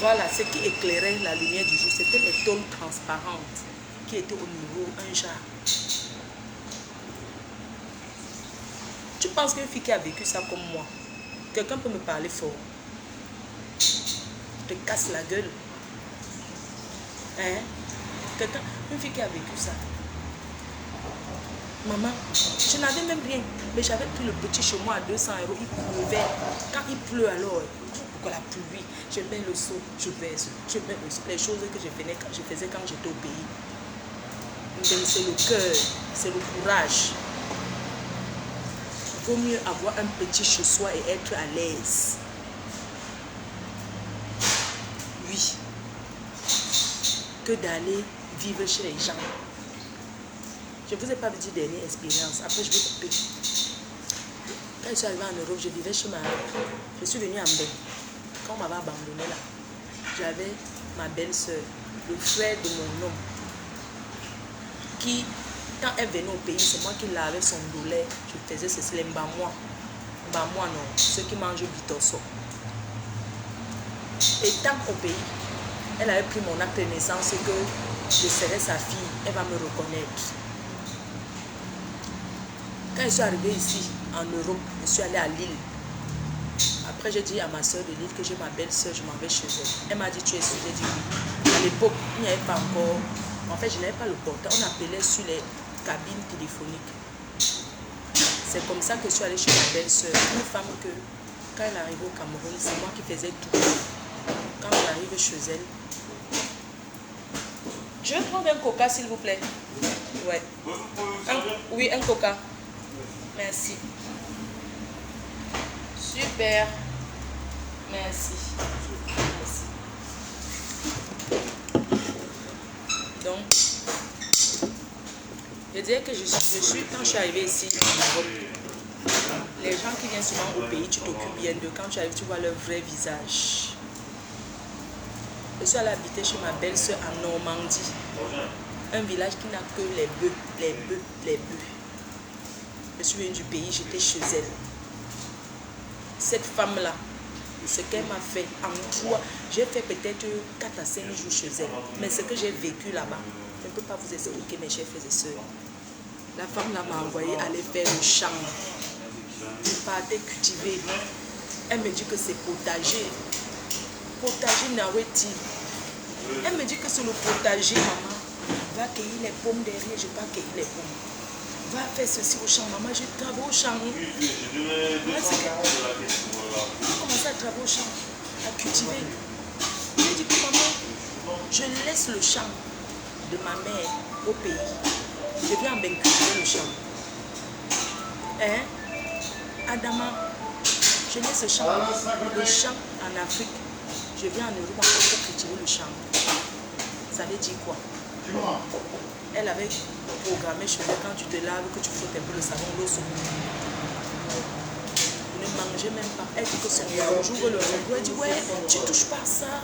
Voilà, ce qui éclairait la lumière du jour, c'était les tôles transparentes qui étaient au niveau, un genre. Tu penses qu'une fille qui a vécu ça comme moi, quelqu'un peut me parler fort, te casse la gueule. Hein? Une fille qui a vécu ça. Maman, je n'avais même rien, mais j'avais pris le petit chez moi à 200 €. Il pleuvait. Quand il pleut alors, pour la pluie, je mets le seau, je baisse, je mets le seau. Les choses que je faisais quand j'étais au pays. C'est le cœur, c'est le courage. vaut mieux avoir un petit chez soi et être à l'aise. Oui. Que d'aller vivre chez les gens. Je ne vous ai pas dit dernière expérience. Après, je vais couper. Quand je suis arrivée en Europe, je vivais chez ma... Je suis venue en Belgique. Quand on m'avait abandonné là, j'avais ma belle-sœur, le frère de mon homme, qui, quand elle venait au pays, c'est moi qui lavais son douleur. Je faisais ceci, les mbamwa. Mbamwa, non, ceux qui mangent bitosso. Et tant au pays, elle avait pris mon acte de naissance et que je serais sa fille, elle va me reconnaître. Quand je suis arrivée ici, en Europe, je suis allée à Lille. Après, j'ai dit à ma soeur de Lille que j'ai ma belle-soeur, je m'en vais chez elle. Elle m'a dit, tu es sûre? J'ai dit oui. À l'époque, il n'y avait pas encore... En fait, je n'avais pas le portable. On appelait sur les cabines téléphoniques. C'est comme ça que je suis allée chez ma belle-soeur. Une femme que, quand elle arrive au Cameroun, c'est moi qui faisais tout. Quand j'arrive chez elle... Je vais prendre un coca, s'il vous plaît. Ouais. Oui, un coca. Merci. Super. Merci. Merci. Donc, je dirais que quand je suis arrivée ici en Europe, les gens qui viennent souvent au pays, tu t'occupes bien d'eux. Quand tu arrives, tu vois leur vrai visage. Je suis allée habiter chez ma belle-sœur en Normandie. Un village qui n'a que les bœufs, les bœufs, les bœufs. Je suis venue du pays, j'étais chez elle. Cette femme-là, ce qu'elle m'a fait en toi, j'ai fait peut-être 4 à 5 jours chez elle. Mais ce que j'ai vécu là-bas, je ne peux pas vous expliquer, mes chers frères et sœurs. La femme là m'a envoyé aller faire le champ. Je partais cultiver. Elle me dit que c'est potager. Potager Naweti. Elle me dit que c'est le potager, maman. Va cueillir les pommes derrière, je ne vais pas cueillir les pommes. Va faire ceci au champ, maman, je travaille au champ. J'ai commencé à travailler au champ, à cultiver. J'ai dit que maman, je laisse le champ de ma mère au pays. Je viens en cultiver le champ. Hein? Adama, je laisse le champ en Afrique. Je viens en Europe pour cultiver le champ. Ça veut dire quoi? Elle avait programmé chez elle quand tu te laves, que tu frottes un peu le savon, l'eau se ne mangeait même pas. Elle dit que son mari j'ouvre le frigo. Elle dit ouais, tu touches pas ça.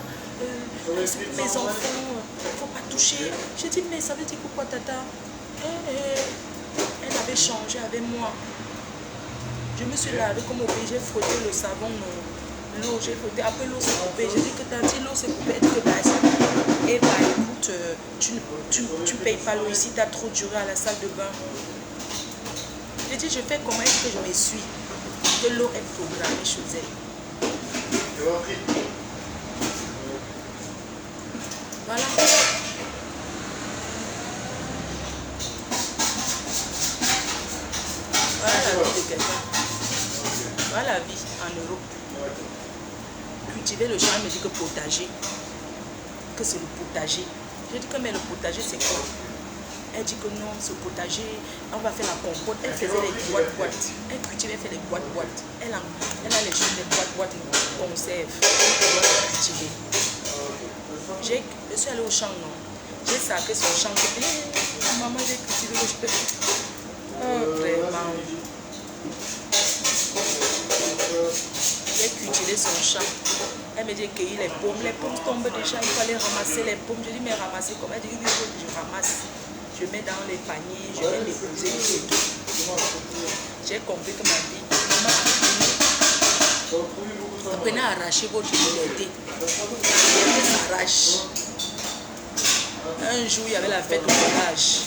C'est pour mes enfants, il ne faut pas toucher. J'ai dit mais ça veut dire pourquoi tata? Elle avait changé avec moi. Je me suis lavée comme au pays, j'ai frotté le savon, l'eau, j'ai frotté. Après l'eau s'est coupée. J'ai dit que tati, l'eau s'est coupée. Elle dit que bah, et bah écoute, tu payes pas l'eau ici, tu as trop duré à la salle de bain. J'ai dit, je fais comment est-ce que je me suis que l'eau est programmée chez elle. Voilà. Voilà la vie de quelqu'un. Voilà la vie en Europe. Cultiver le champ, elle me dit que potager. Que c'est le potager. J'ai dit que mais le potager c'est quoi? Elle dit que non, ce potager, on va faire la compote. Elle faisait les boîtes. Elle cultivait, elle fait les boîtes. Elle a les choses, les boîtes, conserve. Elle cultiver. Je suis allée au champ, non. J'ai sacré son champ. Maman, j'ai cultivé le champ. Oh, vraiment. J'ai cultivé son champ. Elle me dit cueillir les pommes. Les pommes tombent déjà, il fallait ramasser les pommes. Je dis mais ramasser comment? Elle dit oui, je ramasse. Je mets dans les paniers, je vais déposer et tout. J'ai compris que ma vie, maman, apprenez à arracher votre liberté. Elle s'arrache. Un jour, il y avait la fête au village.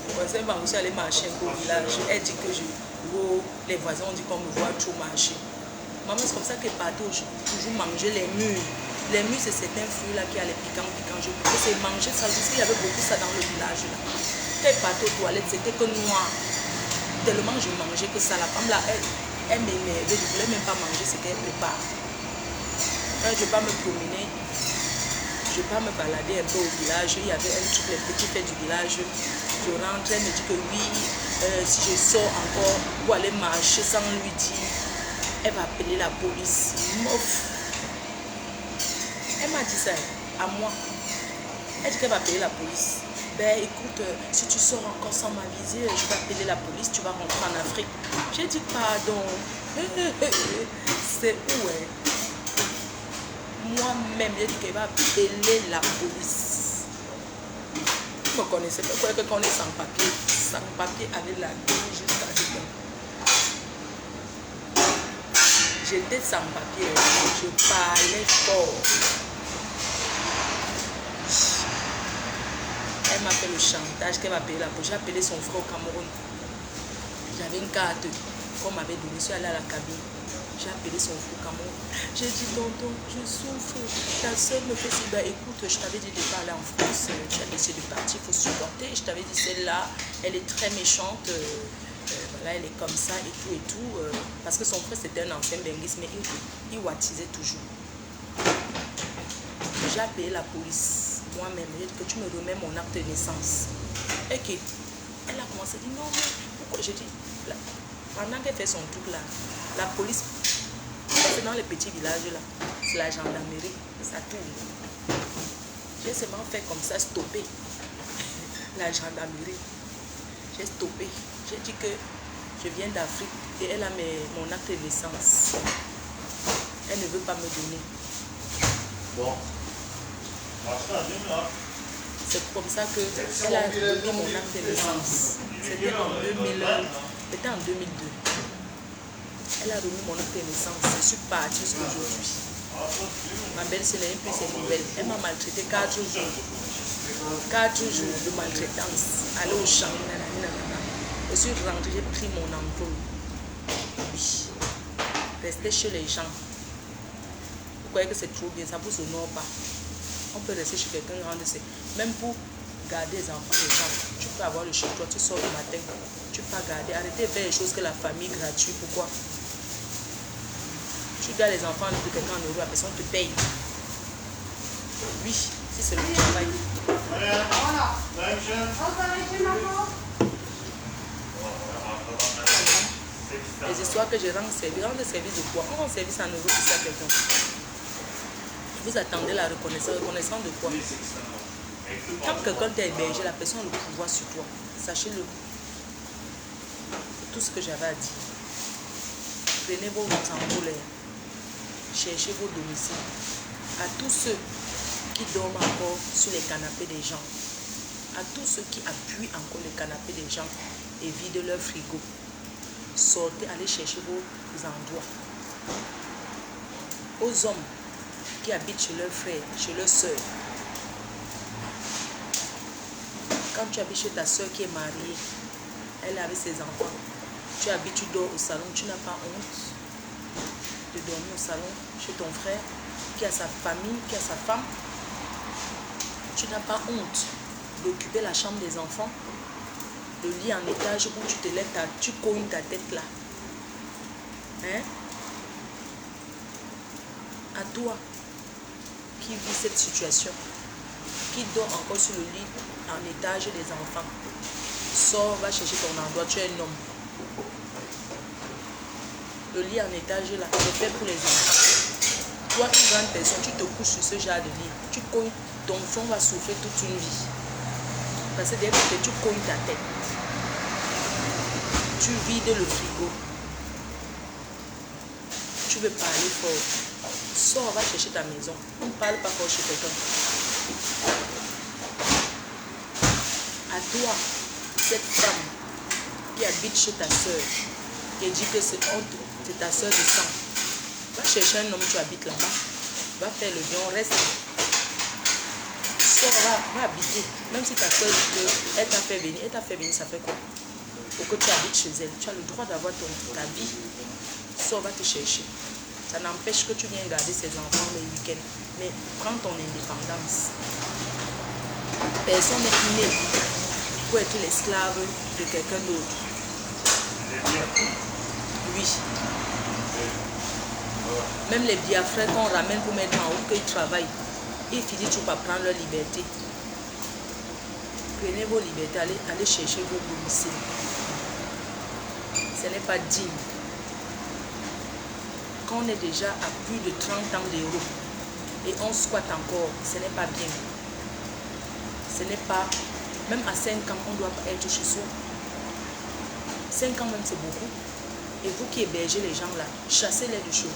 Je suis allée marcher au village. Elle dit que les voisins ont dit qu'on me voit trop marcher. Maman, c'est comme ça qu'elle partait toujours manger les mûres. Les mûres, c'est certains fruits là qui a les piquants. Je peux c'est manger ça. Parce qu'il y avait beaucoup ça dans le village là. Quand elle partait aux toilettes, c'était que noir. Tellement je mangeais que ça. La femme là, elle m'énervait. Je ne voulais même pas manger ce qu'elle prépare. Quand je ne vais pas me promener, je ne vais pas me balader un peu au village. Il y avait un truc, les petits faits du village. Je rentre, elle me dit que oui, si je sors encore pour aller marcher sans lui dire, elle va appeler la police. Mof. Elle m'a dit ça à moi. Elle dit qu'elle va appeler la police. Ben écoute, si tu sors encore sans m'aviser, je vais appeler la police, tu vas rentrer en Afrique. J'ai dit pardon. C'est où hein? Moi-même, j'ai dit qu'elle va appeler la police. Vous me connaissez pas, quoi qu'on est sans papier. Sans papier avec la gueule jusqu'à demain. J'étais sans papier, je parlais fort. Elle m'a fait le chantage qu'elle va payer la police. J'ai appelé son frère au Cameroun. J'avais une carte qu'on m'avait donnée. Je suis allée à la cabine. J'ai appelé son frère au Cameroun. J'ai dit, tonton, je souffre. Ta soeur me fait si. Ben écoute, je t'avais dit de ne pas aller en France. Tu as décidé de partir, il faut supporter. Je t'avais dit, celle-là, elle est très méchante. Voilà, elle est comme ça et tout et tout. Parce que son frère, c'était un ancien benguiste, mais il wattisait toujours. J'ai appelé la police. Moi-même, j'ai dit que tu me remets mon acte de naissance. Et elle a commencé à dire non, mais pourquoi? J'ai dit, pendant qu'elle fait son truc là, la police, parce que dans les petits villages là, c'est la gendarmerie, ça tourne. J'ai seulement fait comme ça, stopper la gendarmerie. J'ai stoppé. J'ai dit que je viens d'Afrique et elle a mon acte de naissance. Elle ne veut pas me donner. Bon. C'est comme ça qu'elle a donné mon acte de naissance. C'était en 2002. Elle a remis mon acte de naissance. Je suis partie jusqu'aujourd'hui. Ma belle-sœur n'est plus ses nouvelles. Elle m'a maltraité 4 jours. 4 jours de maltraitance. Aller au champ. Je suis rentrée, j'ai pris mon envol. Oui. Rester chez les gens. Vous croyez que c'est trop bien, ça vous honore pas. On peut rester chez quelqu'un, même pour garder les enfants des gens. Tu peux avoir le chez toi, tu sors le matin, tu peux pas garder. Arrêtez de faire les choses que la famille gratuite. Pourquoi? Tu gardes les enfants de quelqu'un en euros, la personne te paye. Oui, si c'est le travail. Les histoires que je rends service, de quoi? On rend service en euros ici à quelqu'un. Vous attendez la reconnaissance. Reconnaissance de quoi? Quand quelqu'un t'a hébergé, la personne a le pouvoir sur toi. Sachez-le. C'est tout ce que j'avais à dire. Prenez vos tambours, cherchez vos domiciles. À tous ceux qui dorment encore sur les canapés des gens, à tous ceux qui appuient encore les canapés des gens et vident leur frigo, sortez, allez chercher vos endroits. Aux hommes qui habitent chez leurs frères, chez leurs soeurs. Quand tu habites chez ta soeur qui est mariée, elle est avec ses enfants, tu habites, tu dors au salon, tu n'as pas honte de dormir au salon chez ton frère qui a sa famille, qui a sa femme. Tu n'as pas honte d'occuper la chambre des enfants, le lit en étage où tu te lèves, tu cognes ta tête là. Hein? À toi qui vit cette situation, qui dort encore sur le lit en étage des enfants, sors, va chercher ton endroit, tu es un homme. Le lit en étage là, c'est fait pour les enfants. Toi, une grande personne, tu te couches sur ce genre de lit, tu cognes, ton fond va souffrir toute une vie. Parce que d'un côté, tu cognes ta tête. Tu vides le frigo. Tu veux parler fort. Sors, va chercher ta maison. On ne parle pas fort chez quelqu'un. À toi, cette femme qui habite chez ta soeur, qui dit que c'est ta soeur de sang, va chercher un homme, tu habites là-bas. Va faire le bien, reste. Sors, va habiter. Même si ta soeur dit qu'elle t'a fait venir, ça fait quoi? Pour que tu habites chez elle. Tu as le droit d'avoir ta vie. Sors, va te chercher. Ça n'empêche que tu viens garder ses enfants le week-end. Mais prends ton indépendance. Personne n'est né pour être l'esclave de quelqu'un d'autre. Oui. Même les Biafrais qu'on ramène pour mettre en haut, qu'ils travaillent, ils finissent toujours par prendre leur liberté. Prenez vos libertés, allez chercher vos domiciles. ce n'est pas digne. Quand on est déjà à plus de 30 ans d'euros et on squatte encore, ce n'est pas bien. Ce n'est pas... Même à 5 ans, on ne doit pas être chez soi. 5 ans même, c'est beaucoup. Et vous qui hébergez les gens là, chassez-les du show.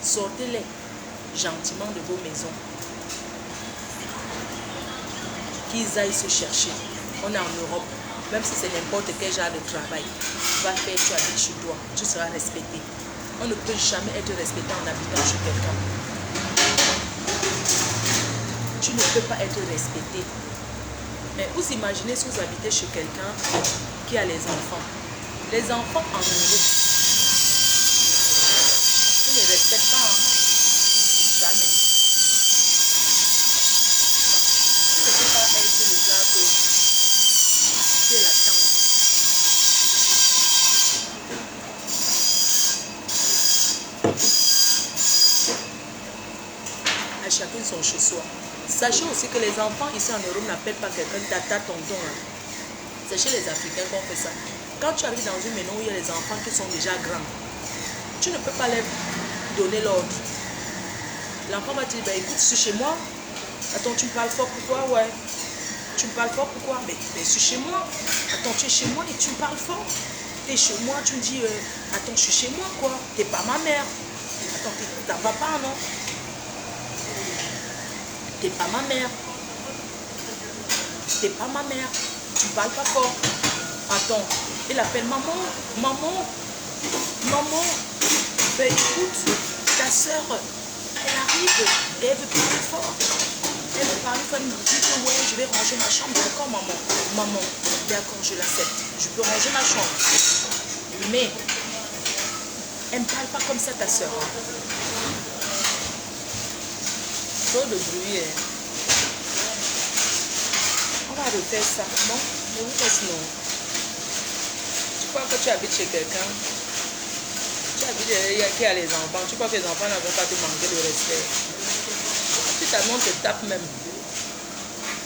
Sortez-les gentiment de vos maisons. Qu'ils aillent se chercher. On est en Europe. Même si c'est n'importe quel genre de travail, va faire, tu habites chez toi, tu seras respecté. On ne peut jamais être respecté en habitant chez quelqu'un. Tu ne peux pas être respecté. Mais vous imaginez si vous habitez chez quelqu'un qui a les enfants. Les enfants en Europe, tu ne les respectes pas. Hein? Jamais. Tu ne peux pas être le genre que tu es la tante. À chacun son chez soi. Sachez aussi que les enfants ici en Europe n'appellent pas quelqu'un tata, tonton. Hein. C'est chez les Africains qu'on fait ça. Quand tu arrives dans une maison où il y a les enfants qui sont déjà grands, tu ne peux pas leur donner l'ordre. L'enfant va te dire, bah, écoute, c'est chez moi. Attends, tu me parles fort, pourquoi? Ouais. Tu me parles fort, pourquoi? Mais c'est chez moi. Attends, tu es chez moi et tu me parles fort. Tu es chez moi, tu me dis, attends, je suis chez moi, quoi. T'es pas ma mère. Attends, t'es ta papa, non? T'es pas ma mère. T'es pas ma mère. Tu parles pas fort. Attends, il appelle maman. Maman. Maman. Ben écoute, ta soeur, elle arrive et elle veut parler fort. Elle veut parler fort. Elle me dit que ouais, je vais ranger ma chambre. D'accord, maman. Maman, d'accord, je l'accepte. Je peux ranger ma chambre. Mais, elle ne parle pas comme ça, ta soeur. Trop de bruit. Hein. On va refaire ça. Bon, je vous laisse non. Tu crois que tu habites chez quelqu'un? Tu habites qui a les enfants. Tu crois que les enfants ne vont pas te manquer de respect? Tu t'amènes, te tapes même.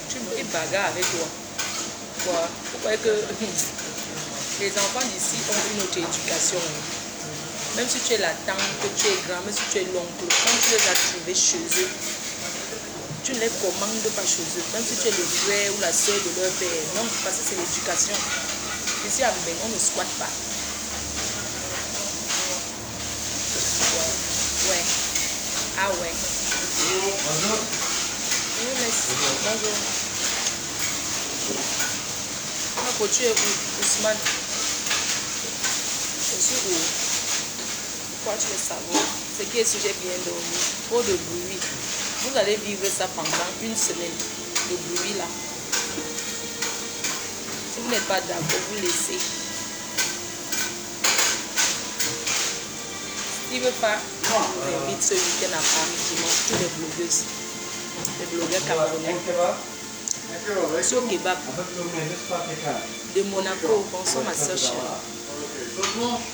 Tu me bagarres avec toi. Quoi? Pourquoi que les enfants d'ici ont une autre éducation? Même si tu es la tante, que tu es grand, même si tu es l'oncle, quand tu les as trouvés chez eux, tu ne les commandes pas chez eux, même si tu es le frère ou la soeur de leur père. Non, parce que c'est l'éducation. Ici à Bouben, on ne squatte pas. Ouais. Ah ouais. Bonjour. Je vous laisse. Bonjour. Pourquoi tu es où, Ousmane? Je suis où? Pourquoi tu veux savoir? Ce qui est sujet bien dormi. Trop de bruit. Vous allez vivre ça pendant une semaine. Le bruit là. Si vous n'êtes pas d'accord, vous laissez. S'il ne veut pas, on invite ce week-end à Paris, dimanche, tous les blogueuses. Les blogueurs camerounais. C'est au kebab. De Monaco. Bonsoir ma soeur chérie.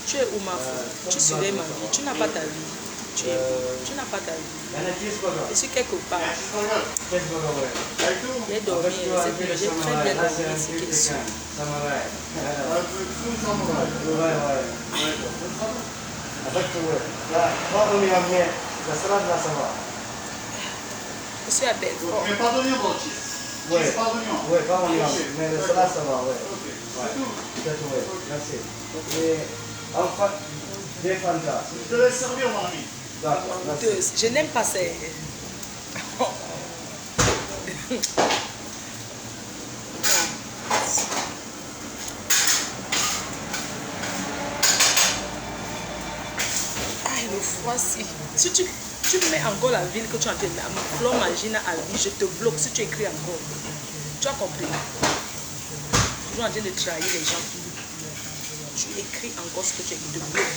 Tu es où ma fille? Tu surveilles ma vie. Tu n'as pas ta vie. Tu n'as pas ta vie. Je suis quelque part. J'ai dormi. J'ai très bien dormi. C'est qu'il est. Je suis à Belfort. Mais pas d'oignon dans le cheese. Ouais. Cheese, pas d'oignon. Oui, pas en Iran, Ok. mais le salade, ça va, ouais. Ok, Ouais. c'est tout. Peut-être, ouais. Merci. Et enfin, des Fanta. Je te laisse servir, mon ami. D'accord, merci. Je n'aime pas ces... Ah, le froid, si tu mets encore la ville que tu as en train de mettre, Flore Magina à vie, je te bloque si tu écris encore. Tu as compris? Toujours en train de trahir les gens. Tu écris encore ce que tu écris, te bloque.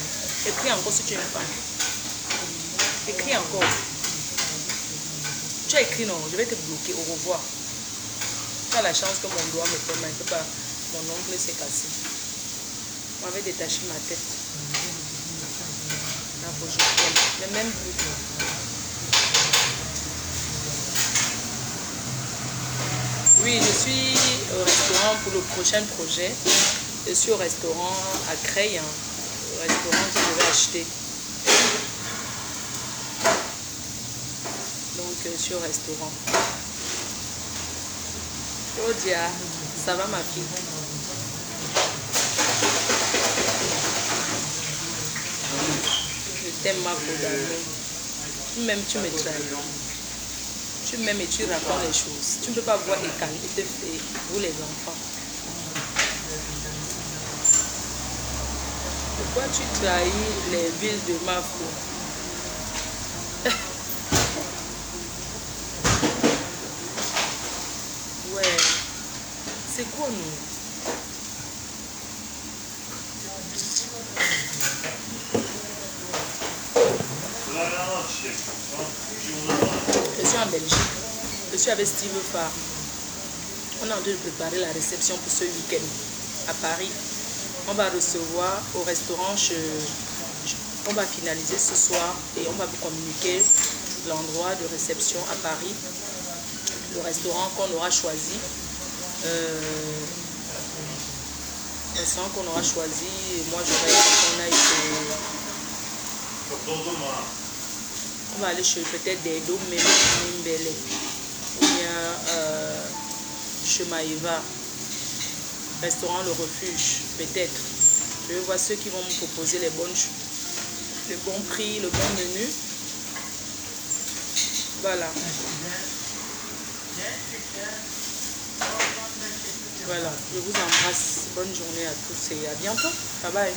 Écris encore si tu es une femme. Écris encore. Tu as écrit non, je vais te bloquer, au revoir. Tu as la chance que mon doigt me fait mal, il peut pas. Mon ongle s'est cassé. On m'avait détaché ma tête. Là, faut que je prenne. Le même bruit. Oui, je suis au restaurant pour le prochain projet. Je suis au restaurant à Creil, hein, au restaurant que je vais acheter. Donc, je suis au restaurant. Claudia, ça va ma fille? Je t'aime ma peau d'amour. Tu m'aimes, tu me trahis. Tu m'aimes et tu racontes les choses. Tu ne peux pas voir égalité fait vous les enfants. Pourquoi tu trahis les villes de ma peau? Ouais. C'est quoi nous? Je suis en Belgique. Je suis avec Steve Farr. On est en train de préparer la réception pour ce week-end à Paris. On va recevoir au restaurant. On va finaliser ce soir et on va vous communiquer l'endroit de réception à Paris. Le restaurant qu'on aura choisi. Le restaurant qu'on aura choisi. Et moi, j'aurais qu'on aille on va aller chez peut-être des Dômes, mais Mimbele, ou bien chez Maïva, restaurant Le Refuge, peut-être. Je vais voir ceux qui vont me proposer le bon prix, le bon menu. Voilà. Voilà, je vous embrasse. Bonne journée à tous et à bientôt. Bye bye.